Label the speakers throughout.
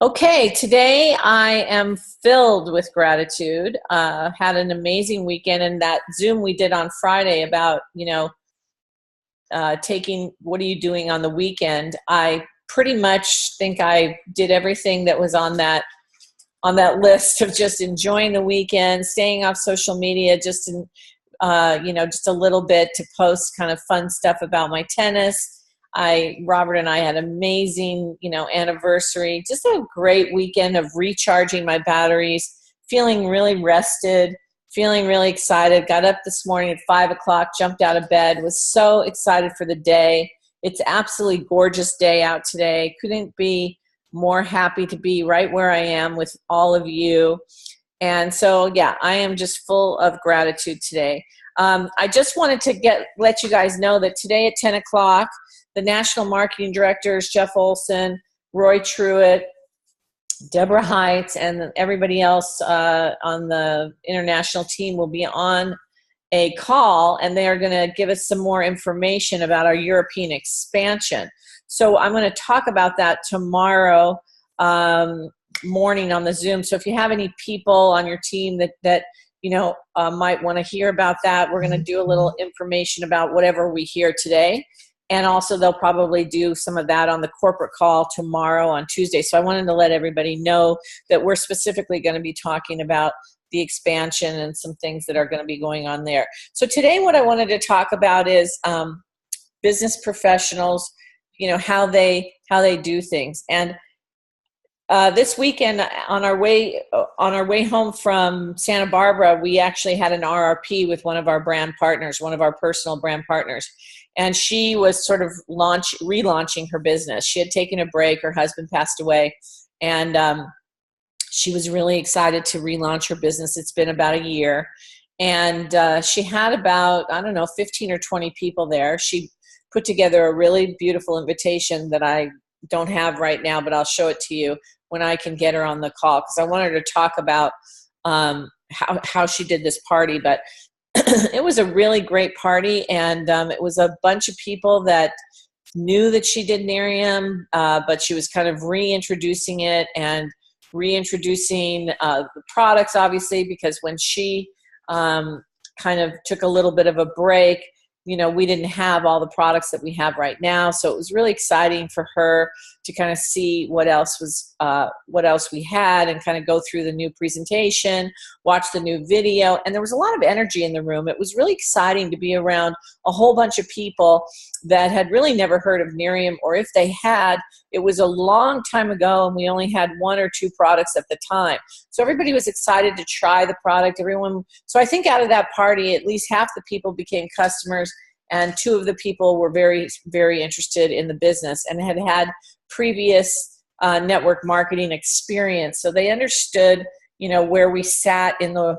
Speaker 1: Okay, today I am filled with gratitude. Had an amazing weekend, and that Zoom we did on Friday about, taking what are you doing on the weekend. I pretty much think I did everything that was on that list of just enjoying the weekend, staying off social media, just a little bit to post kind of fun stuff about my tennis. Robert and I had amazing, anniversary, just a great weekend of recharging my batteries, feeling really rested, feeling really excited. Got up this morning at 5 o'clock, jumped out of bed, was so excited for the day. It's absolutely gorgeous day out today. Couldn't be more happy to be right where I am with all of you. And so, yeah, I am just full of gratitude today. I just wanted to let you guys know that today at 10 o'clock, the National Marketing Directors, Jeff Olson, Roy Truitt, Deborah Heights, and everybody else on the international team will be on a call, and they are going to give us some more information about our European expansion. So I'm going to talk about that tomorrow morning on the Zoom. So if you have any people on your team that might want to hear about that, we're going to do a little information about whatever we hear today. And also they'll probably do some of that on the corporate call tomorrow on Tuesday. So I wanted to let everybody know that we're specifically going to be talking about the expansion and some things that are going to be going on there. So today what I wanted to talk about is business professionals, how they do things. And this weekend on our way home from Santa Barbara, we actually had an RRP with one of our brand partners, one of our personal brand partners. And she was sort of relaunching her business. She had taken a break. Her husband passed away. And she was really excited to relaunch her business. It's been about a year. And she had about, 15 or 20 people there. She put together a really beautiful invitation that I don't have right now, but I'll show it to you when I can get her on the call, because I wanted her to talk about how she did this party. But it was a really great party, and it was a bunch of people that knew that she did Nerium, but she was kind of reintroducing it and reintroducing the products, obviously, because when she kind of took a little bit of a break, we didn't have all the products that we have right now. So it was really exciting for her to kind of see what else we had and kind of go through the new presentation, watch the new video. And there was a lot of energy in the room. It was really exciting to be around a whole bunch of people that had really never heard of Nerium, or if they had, it was a long time ago and we only had one or two products at the time. So everybody was excited to try the product. So I think out of that party, at least half the people became customers, and two of the people were very, very interested in the business and had previous network marketing experience. So they understood, where we sat in the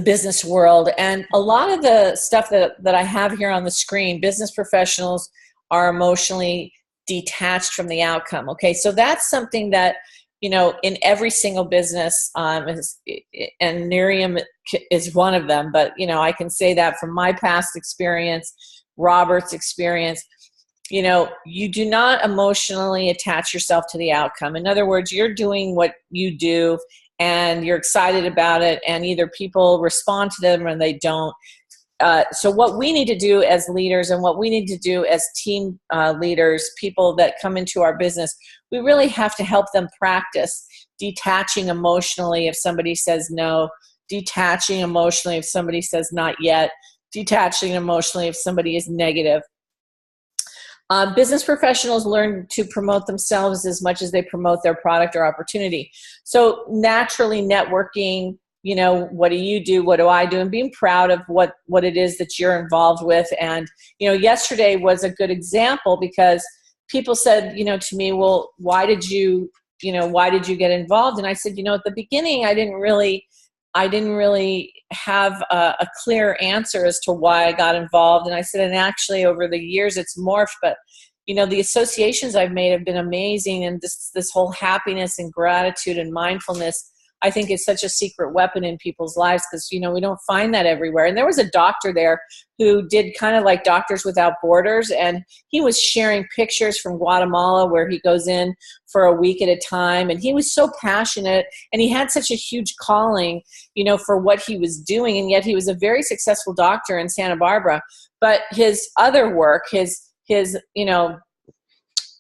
Speaker 1: business world. And a lot of the stuff that I have here on the screen, business professionals are emotionally detached from the outcome. Okay, so that's something that, in every single business, and Nerium is one of them, but, I can say that from my past experience, Robert's experience, you do not emotionally attach yourself to the outcome. In other words, you're doing what you do and you're excited about it, and either people respond to them or they don't. So what we need to do as leaders, and what we need to do as team leaders, people that come into our business, we really have to help them practice detaching emotionally if somebody says no, detaching emotionally if somebody says not yet, detaching emotionally if somebody is negative. Business professionals learn to promote themselves as much as they promote their product or opportunity. So naturally, networking, what do you do? What do I do? And being proud of what it is that you're involved with. And, yesterday was a good example because people said, to me, well, why did you get involved? And I said, at the beginning, I didn't really have a clear answer as to why I got involved. And I said, and actually over the years it's morphed, but the associations I've made have been amazing. And this whole happiness and gratitude and mindfulness I think is such a secret weapon in people's lives, because, you know, we don't find that everywhere. And there was a doctor there who did kind of like Doctors Without Borders, and he was sharing pictures from Guatemala where he goes in for a week at a time, and he was so passionate, and he had such a huge calling, you know, for what he was doing, and yet he was a very successful doctor in Santa Barbara. But his other work, his you know,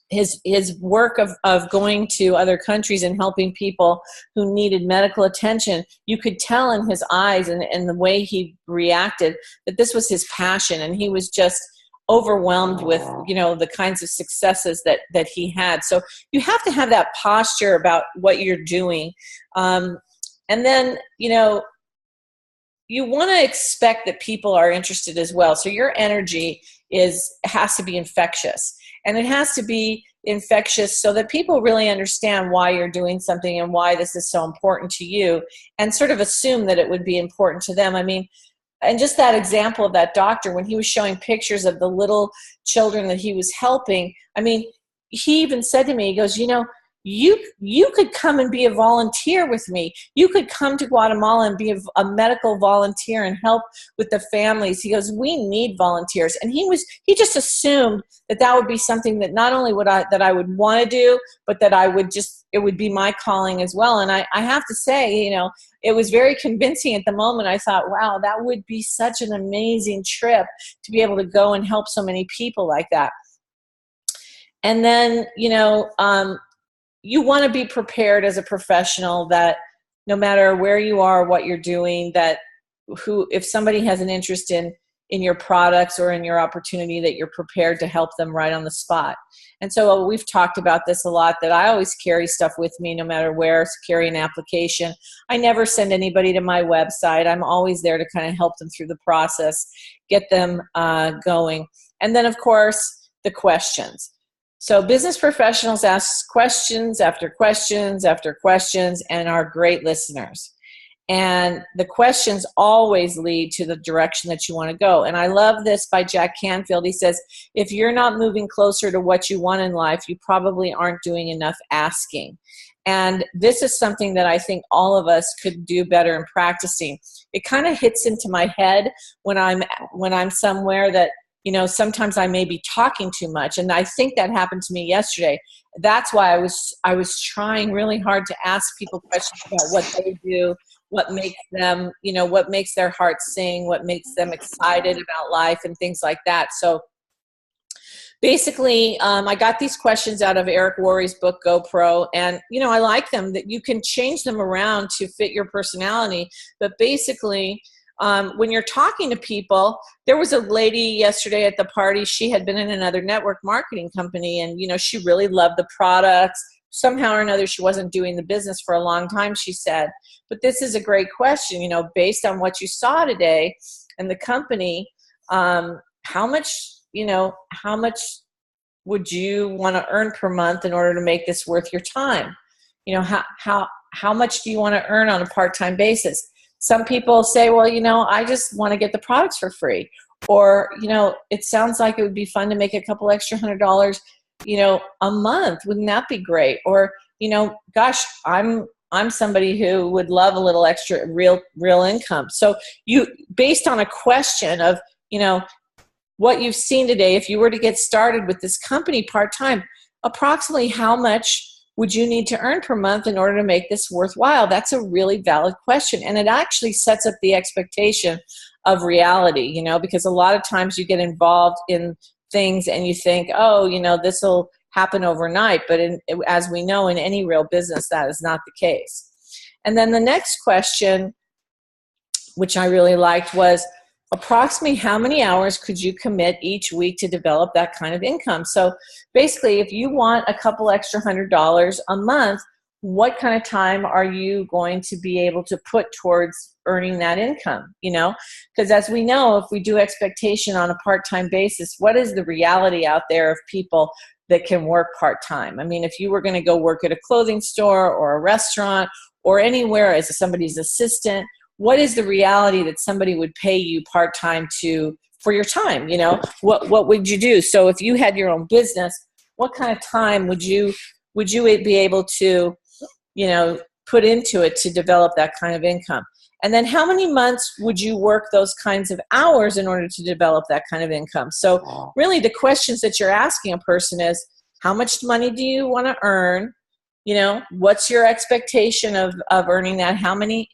Speaker 1: his work of going to other countries and helping people who needed medical attention, you could tell in his eyes and the way he reacted that this was his passion, and he was just overwhelmed with, you know, the kinds of successes that he had. So you have to have that posture about what you're doing. And then, you know, you want to expect that people are interested as well. So your energy has to be infectious. And it has to be infectious so that people really understand why you're doing something and why this is so important to you, and sort of assume that it would be important to them. I mean, and just that example of that doctor, when he was showing pictures of the little children that he was helping, I mean, he even said to me, he goes, you know, you could come and be a volunteer with me. You could come to Guatemala and be a medical volunteer and help with the families. He goes, we need volunteers. And he just assumed that would be something that not only that I would want to do, but that it would be my calling as well. And I have to say, you know, it was very convincing at the moment. I thought, wow, that would be such an amazing trip to be able to go and help so many people like that. And then, you know, you want to be prepared as a professional that no matter where you are, what you're doing, if somebody has an interest in your products or in your opportunity, that you're prepared to help them right on the spot. And so we've talked about this a lot, that I always carry stuff with me no matter where, carry an application. I never send anybody to my website. I'm always there to kind of help them through the process, get them going. And then, of course, the questions. So business professionals ask questions after questions after questions and are great listeners. And the questions always lead to the direction that you want to go. And I love this by Jack Canfield. He says, if you're not moving closer to what you want in life, you probably aren't doing enough asking. And this is something that I think all of us could do better in practicing. It kind of hits into my head when I'm somewhere that, you know, sometimes I may be talking too much. And I think that happened to me yesterday. That's why I was trying really hard to ask people questions about what they do, what makes them, you know, what makes their heart sing, what makes them excited about life and things like that. So basically, I got these questions out of Eric Worre's book, GoPro, and, you know, I like them, that you can change them around to fit your personality. But basically, when you're talking to people, there was a lady yesterday at the party. She had been in another network marketing company, and, you know, she really loved the products. Somehow or another, she wasn't doing the business for a long time, she said. But this is a great question, you know, based on what you saw today and the company, how much would you want to earn per month in order to make this worth your time? You know, how much do you want to earn on a part-time basis? Some people say, well, you know, I just want to get the products for free. Or, you know, it sounds like it would be fun to make a couple extra $100, you know, a month. Wouldn't that be great? Or, you know, gosh, I'm somebody who would love a little extra real income. So you, based on a question of, you know, what you've seen today, if you were to get started with this company part-time, approximately how much would you need to earn per month in order to make this worthwhile? That's a really valid question. And it actually sets up the expectation of reality, you know, because a lot of times you get involved in things and you think, oh, you know, this will happen overnight. But as we know, in any real business, that is not the case. And then the next question, which I really liked, was approximately how many hours could you commit each week to develop that kind of income? So basically, if you want a couple extra $100 a month, what kind of time are you going to be able to put towards earning that income? You know, because as we know, if we do expectation on a part-time basis, what is the reality out there of people that can work part-time? I mean, if you were going to go work at a clothing store or a restaurant or anywhere as somebody's assistant, what is the reality that somebody would pay you part-time for your time? You know, what would you do? So if you had your own business, what kind of time would you be able to, you know, put into it to develop that kind of income? And then how many months would you work those kinds of hours in order to develop that kind of income? So really the questions that you're asking a person is, how much money do you want to earn? You know, what's your expectation of earning that? How many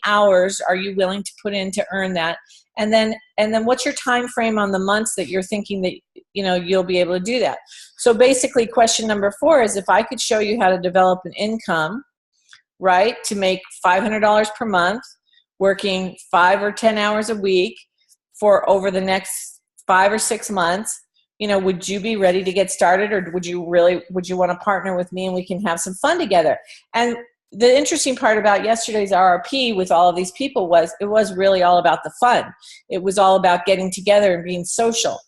Speaker 1: hours are you willing to put in to earn that? And then what's your time frame on the months that you're thinking that, you know, you'll be able to do that? So basically question number 4 is, if I could show you how to develop an income, right, to make $500 per month, working 5 or 10 hours a week for over the next 5 or 6 months, you know, would you be ready to get started, or would you want to partner with me and we can have some fun together? And the interesting part about yesterday's RRP with all of these people was it was really all about the fun. It was all about getting together and being social.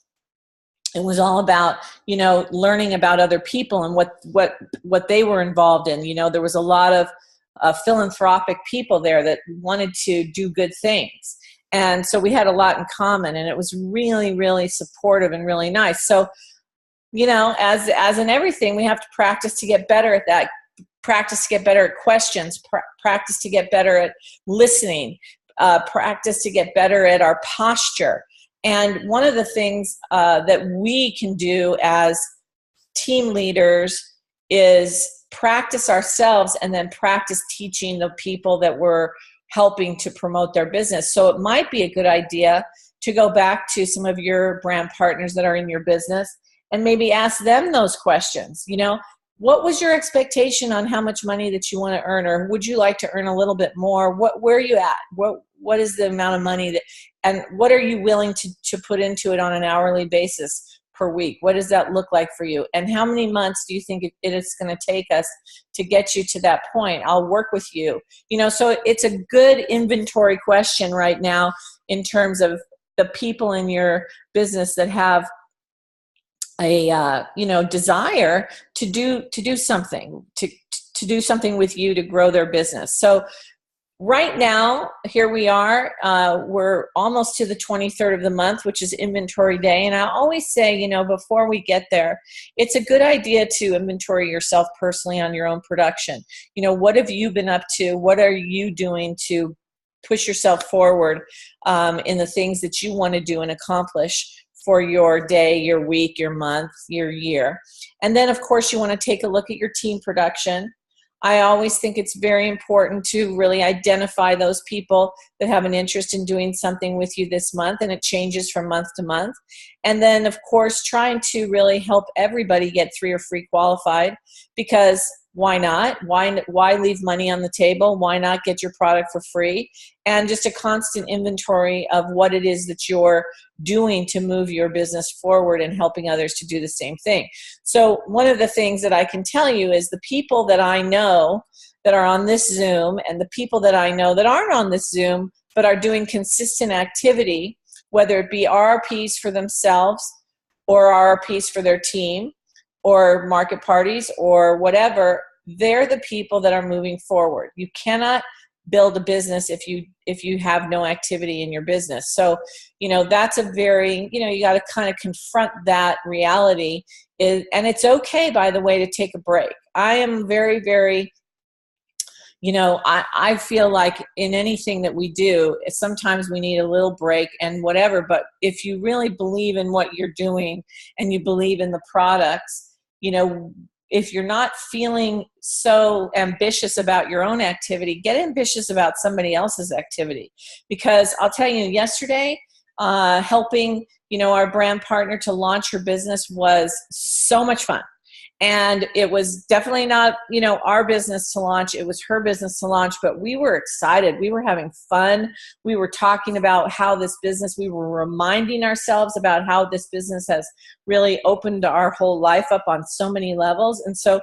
Speaker 1: It was all about, you know, learning about other people and what they were involved in. You know, there was a lot of philanthropic people there that wanted to do good things. And so we had a lot in common, and it was really, really supportive and really nice. So, you know, as in everything, we have to practice to get better at that, practice to get better at questions, practice to get better at listening, practice to get better at our posture. And one of the things that we can do as team leaders is practice ourselves and then practice teaching the people that we're helping to promote their business. So it might be a good idea to go back to some of your brand partners that are in your business and maybe ask them those questions. You know, what was your expectation on how much money that you want to earn, or would you like to earn a little bit more? Where are you at? What is the amount of money that, and what are you willing to put into it on an hourly basis per week? What does that look like for you? And how many months do you think it is going to take us to get you to that point? I'll work with you. You know, so it's a good inventory question right now in terms of the people in your business that have a you know, desire to do something, to do something with you to grow their business. So right now, here we are, we're almost to the 23rd of the month, which is inventory day. And I always say, you know, before we get there, it's a good idea to inventory yourself personally on your own production. You know, what have you been up to? What are you doing to push yourself forward in the things that you want to do and accomplish for your day, your week, your month, your year? And then, of course, you want to take a look at your team production. I always think it's very important to really identify those people that have an interest in doing something with you this month, and it changes from month to month. And then, of course, trying to really help everybody get 3 or free qualified, because why not? Why leave money on the table? Why not get your product for free? And just a constant inventory of what it is that you're doing to move your business forward and helping others to do the same thing. So one of the things that I can tell you is the people that I know that are on this Zoom, and the people that I know that aren't on this Zoom but are doing consistent activity, whether it be RRPs for themselves or RRPs for their team, or market parties or whatever, they're the people that are moving forward. You cannot build a business if you have no activity in your business. So, you know, that's a very, you know, you got to kind of confront that reality. And it's okay, by the way, to take a break. I am very, very, you know, I feel like in anything that we do, sometimes we need a little break and whatever. But if you really believe in what you're doing and you believe in the products, you know, if you're not feeling so ambitious about your own activity, get ambitious about somebody else's activity. Because I'll tell you, yesterday, helping, you know, our brand partner to launch her business was so much fun. And it was definitely not, you know, our business to launch. It was her business to launch, but we were excited. We were having fun. We were talking about how this business, we were reminding ourselves about how this business has really opened our whole life up on so many levels. And so,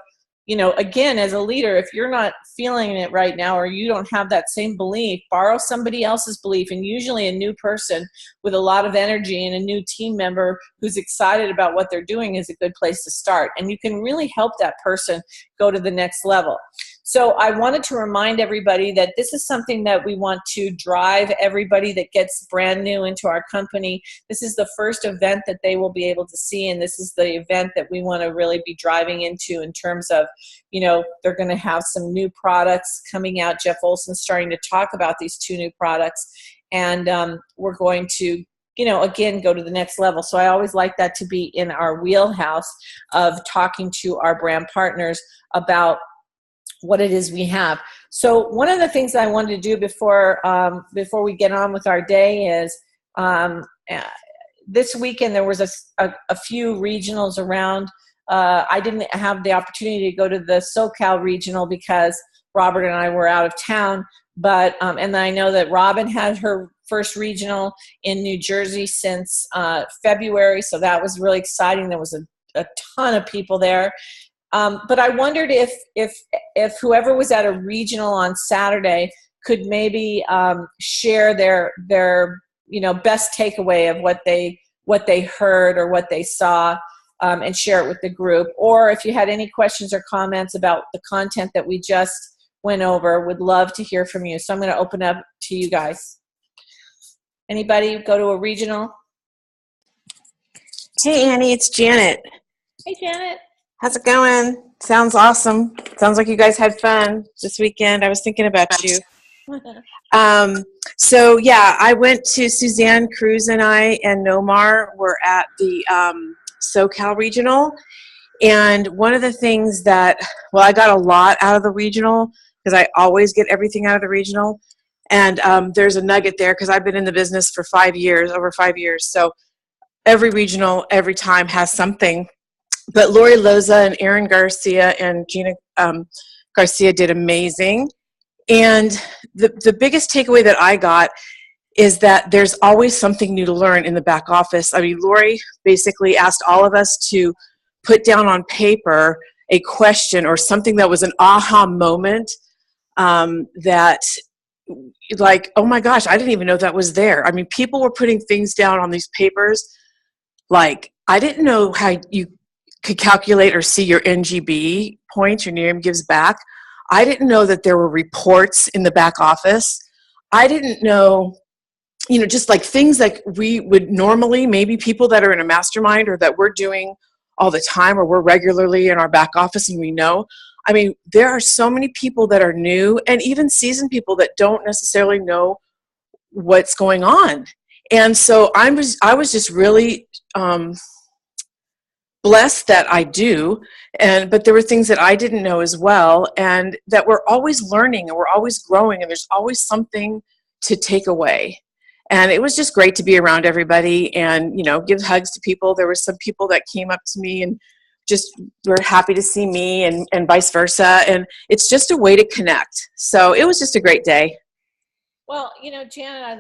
Speaker 1: you know, again, as a leader, if you're not feeling it right now, or you don't have that same belief, borrow somebody else's belief. And usually a new person with a lot of energy and a new team member who's excited about what they're doing is a good place to start. And you can really help that person go to the next level. So I wanted to remind everybody that this is something that we want to drive everybody that gets brand new into our company. This is the first event that they will be able to see, and this is the event that we want to really be driving into in terms of, they're going to have some new products coming out. Jeff Olson's starting to talk about these 2 new products, and we're going to again, go to the next level. So I always like that to be in our wheelhouse of talking to our brand partners about what it is we have. So one of the things that I wanted to do before we get on with our day is this weekend there was a few regionals around. I didn't have the opportunity to go to the SoCal regional because Robert and I were out of town, but and I know that Robin had her first regional in New Jersey since February, so that was really exciting. There was a ton of people there. But I wondered if whoever was at a regional on Saturday could maybe share their best takeaway of what they heard or what they saw, and share it with the group. Or if you had any questions or comments about the content that we just went over, would love to hear from you. So I'm going to open up to you guys. Anybody go to a regional?
Speaker 2: Hey, Annie, it's Janet.
Speaker 1: Hey, Janet.
Speaker 2: How's it going? Sounds awesome. Sounds like you guys had fun this weekend. I was thinking about you. So, yeah, I went to Suzanne Cruz and I and Nomar were at the SoCal Regional. And one of the things that, I got a lot out of the regional because I always get everything out of the regional. And there's a nugget there because I've been in the business for over 5 years. So every regional, every time has something. But Lori Loza and Aaron Garcia and Gina Garcia did amazing. And the biggest takeaway that I got is that there's always something new to learn in the back office. I mean, Lori basically asked all of us to put down on paper a question or something that was an aha moment that, like, oh my gosh, I didn't even know that was there. I mean, people were putting things down on these papers. Like, I didn't know how you could calculate or see your NGB points, your NIRM gives back. I didn't know that there were reports in the back office. I didn't know, just like things like we would normally, maybe people that are in a mastermind or that we're doing all the time or we're regularly in our back office and we know. I mean, there are so many people that are new and even seasoned people that don't necessarily know what's going on. And so I was just really blessed that I do, but there were things that I didn't know as well, and that we're always learning and we're always growing and there's always something to take away. And it was just great to be around everybody and, give hugs to people. There were some people that came up to me and just were happy to see me and vice versa. And it's just a way to connect. So it was just a great day.
Speaker 1: Well, Janet, I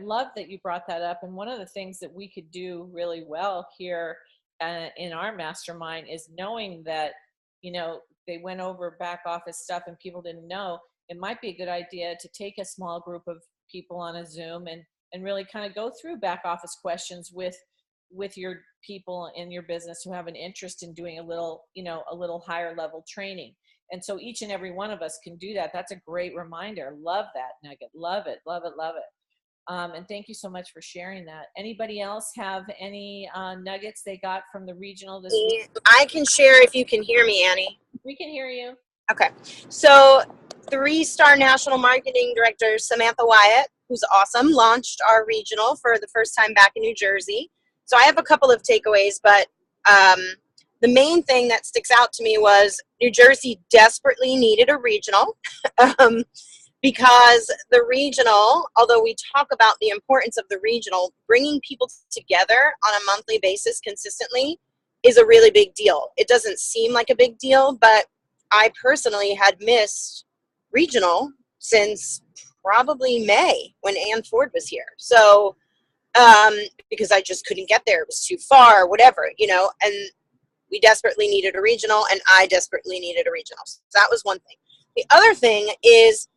Speaker 1: love that you brought that up. And one of the things that we could do really well here in our mastermind is knowing that, they went over back office stuff and people didn't know. It might be a good idea to take a small group of people on a Zoom and really kind of go through back office questions with your people in your business who have an interest in doing a little higher level training. And so each and every one of us can do that. That's a great reminder. Love that nugget. Love it. Love it. Love it. And thank you so much for sharing that. Anybody else have any nuggets they got from the regional this week?
Speaker 3: I can share if you can hear me, Annie.
Speaker 1: We can hear you.
Speaker 3: Okay. So 3-star national marketing director Samantha Wyatt, who's awesome, launched our regional for the first time back in New Jersey. So I have a couple of takeaways, but the main thing that sticks out to me was New Jersey desperately needed a regional. Because the regional, although we talk about the importance of the regional, bringing people together on a monthly basis consistently is a really big deal. It doesn't seem like a big deal, but I personally had missed regional since probably May when Ann Ford was here. So, because I just couldn't get there. It was too far, whatever, and we desperately needed a regional, and I desperately needed a regional. So that was one thing. The other thing is,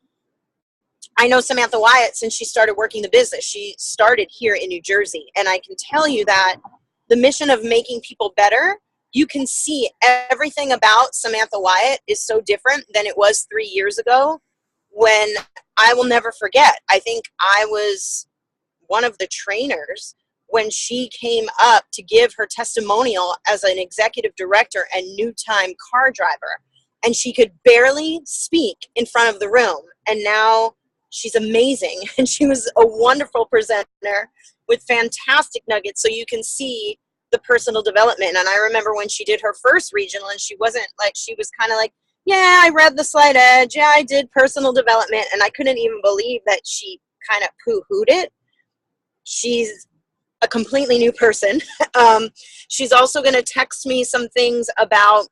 Speaker 3: I know Samantha Wyatt since she started working the business. She started here in New Jersey. And I can tell you that the mission of making people better you can see everything about Samantha Wyatt is so different than it was 3 years ago, when I will never forget. I think I was one of the trainers when she came up to give her testimonial as an executive director and new time car driver. And she could barely speak in front of the room. And now she's amazing. And she was a wonderful presenter with fantastic nuggets. So you can see the personal development. And I remember when she did her first regional, and she wasn't like, she was kind of like, yeah, I read the Slight Edge. Yeah, I did personal development. And I couldn't even believe that she kind of poo-hooed it. She's a completely new person. She's also going to text me some things about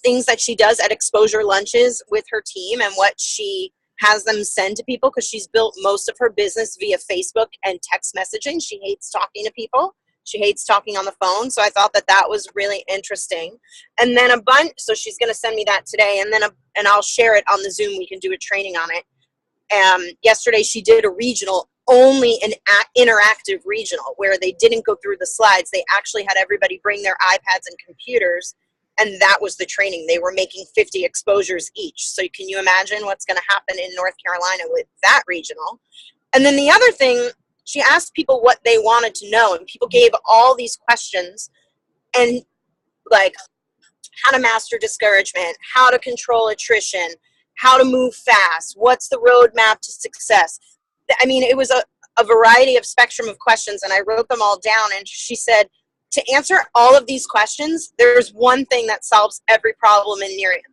Speaker 3: things that she does at exposure lunches with her team and what she has them send to people, because she's built most of her business via Facebook and text messaging. She hates talking to people. She hates talking on the phone. So I thought that that was really interesting. And then so she's going to send me that today, and I'll share it on the Zoom. We can do a training on it. Yesterday she did a regional, only an interactive regional, where they didn't go through the slides. They actually had everybody bring their iPads and computers, and that was the training. They were making 50 exposures each. So can you imagine what's going to happen in North Carolina with that regional? And then the other thing, she asked people what they wanted to know, and people gave all these questions, and like how to master discouragement, how to control attrition, how to move fast, what's the roadmap to success. I mean, it was a variety of spectrum of questions, and I wrote them all down. And she said, to answer all of these questions, there's one thing that solves every problem in Nerium.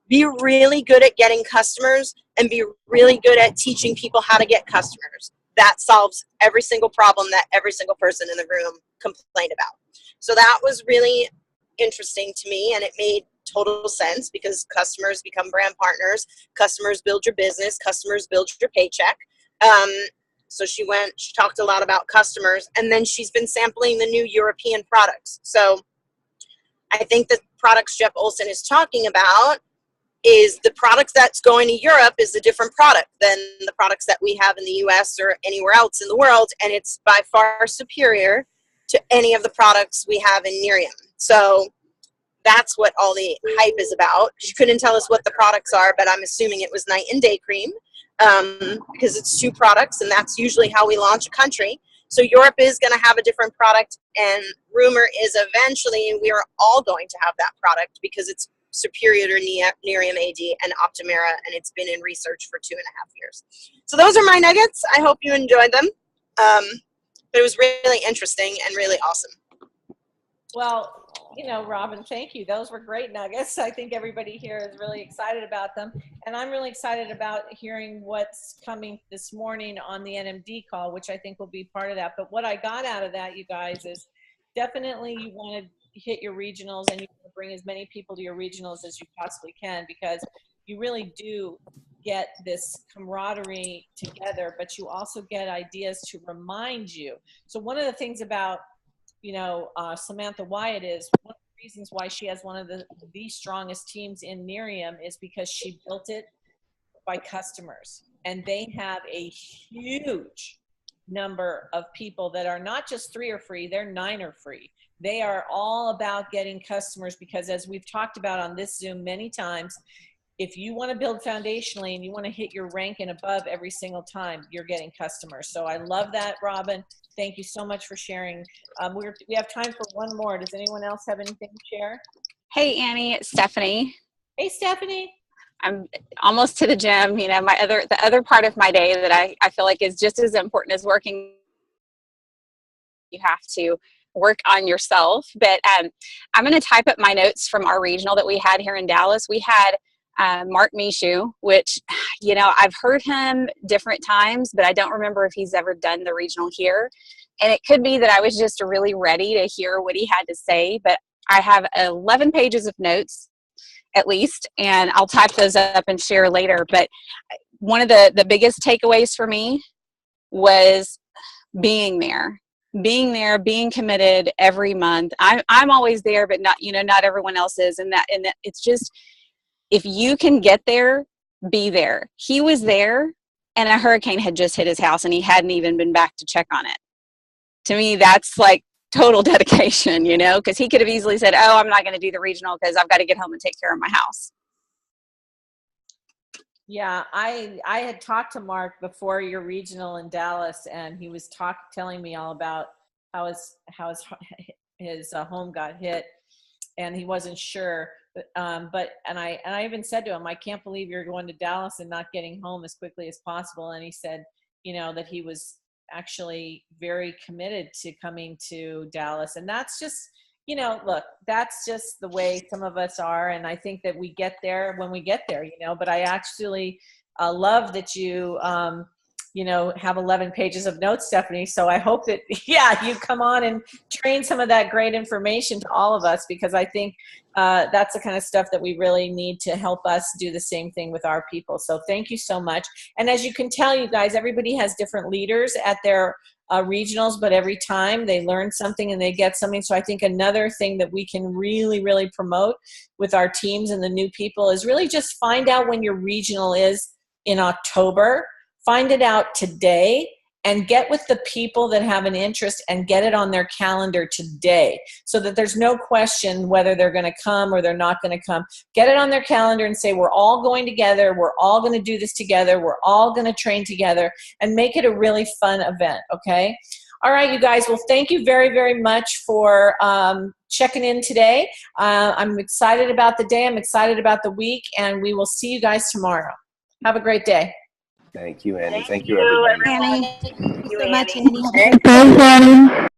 Speaker 3: Be really good at getting customers, and be really good at teaching people how to get customers. That solves every single problem that every single person in the room complained about. So that was really interesting to me, and it made total sense, because customers become brand partners. Customers build your business. Customers build your paycheck. So she talked a lot about customers, and then she's been sampling the new European products. So I think the products Jeff Olson is talking about is the product that's going to Europe is a different product than the products that we have in the US or anywhere else in the world. And it's by far superior to any of the products we have in Nerium. So that's what all the hype is about. She couldn't tell us what the products are, but I'm assuming it was night and day cream. Because it's 2 products, and that's usually how we launch a country. So Europe is going to have a different product, and rumor is eventually we are all going to have that product, because it's superior to Nerium AD and Optumera, and it's been in research for 2.5 years. So those are my nuggets. I hope you enjoyed them. But it was really interesting and really awesome.
Speaker 1: Well, Robin, thank you. Those were great nuggets. I think everybody here is really excited about them. And I'm really excited about hearing what's coming this morning on the NMD call, which I think will be part of that. But what I got out of that, you guys, is definitely you want to hit your regionals, and you want to bring as many people to your regionals as you possibly can, because you really do get this camaraderie together, but you also get ideas to remind you. So one of the things about Samantha Wyatt is one of the reasons why she has one of the strongest teams in Nerium is because she built it by customers. And they have a huge number of people that are not just 3 are free, they're 9 are free. They are all about getting customers, because as we've talked about on this Zoom many times, if you want to build foundationally and you want to hit your rank and above every single time, you're getting customers. So I love that, Robin. Thank you so much for sharing. We have time for one more. Does anyone else have anything to share?
Speaker 4: Hey, Annie, it's Stephanie.
Speaker 1: Hey, Stephanie.
Speaker 4: I'm almost to the gym. The other part of my day that I feel like is just as important as working. You have to work on yourself. But I'm going to type up my notes from our regional that we had here in Dallas. We had Mark Mishu, which, I've heard him different times, but I don't remember if he's ever done the regional here. And it could be that I was just really ready to hear what he had to say, but I have 11 pages of notes at least, and I'll type those up and share later. But one of the biggest takeaways for me was being there, being committed every month. I'm always there, but not everyone else is. And that it's just, if you can get there, be there. He was there, and a hurricane had just hit his house, and he hadn't even been back to check on it. To me, that's like total dedication, you know, because he could have easily said, oh, I'm not going to do the regional because I've got to get home and take care of my house.
Speaker 1: Yeah, I had talked to Mark before your regional in Dallas, and he was telling me all about how his home got hit, and he wasn't sure. But I even said to him, I can't believe you're going to Dallas and not getting home as quickly as possible. And he said, you know, that he was actually very committed to coming to Dallas, and that's just, you know, look, that's just the way some of us are. And I think that we get there when we get there, you know, but I actually love that you, you know, have 11 pages of notes, Stephanie. So I hope that, yeah, you come on and train some of that great information to all of us, because I think that's the kind of stuff that we really need to help us do the same thing with our people. So thank you so much. And as you can tell, you guys, everybody has different leaders at their regionals, but every time they learn something and they get something. So I think another thing that we can really, really promote with our teams and the new people is really just find out when your regional is in October. Find it out today and get with the people that have an interest and get it on their calendar today, so that there's no question whether they're going to come or they're not going to come. Get it on their calendar and say, we're all going together. We're all going to do this together. We're all going to train together, and make it a really fun event. Okay. All right, you guys. Well, thank you very, very much for checking in today. I'm excited about the day. I'm excited about the week, and we will see you guys tomorrow. Have a great day.
Speaker 5: Thank you, Annie. Thank you, everybody.
Speaker 4: Annie.
Speaker 3: Thank you so much,
Speaker 6: Annie.
Speaker 3: Annie.